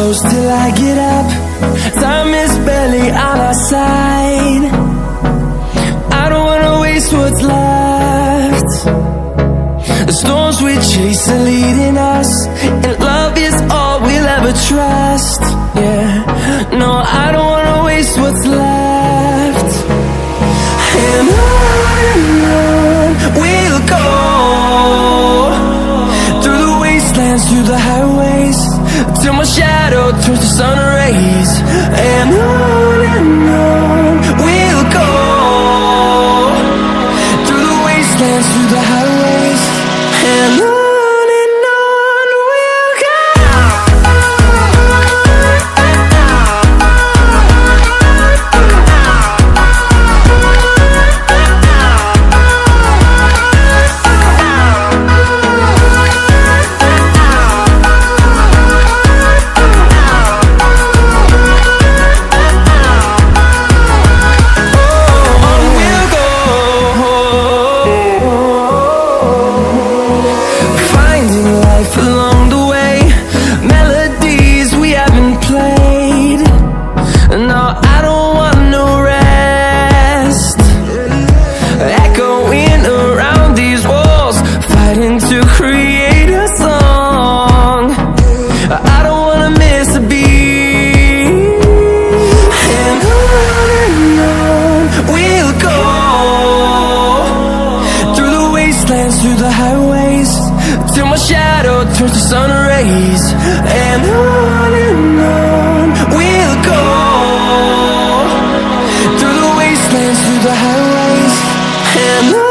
close till I get up. Time is barely on our side. I don't wanna waste what's left. The storms we chase are leading us, and love is all we'll ever trust. Yeah, no, I don't wanna waste what's left. And on we'll go, through the wastelands, through the highways, till my shadow turns to sun rays. And on we'll go, through the wastelands, through the highways, and on we'll go. To create a song, I don't wanna miss a beat. And on we'll go, through the wastelands, through the highways, till my shadow turns to sun rays. And on we'll go, through the wastelands, through the highways, and on.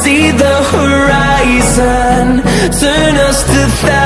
See the horizon, turn us to thousands.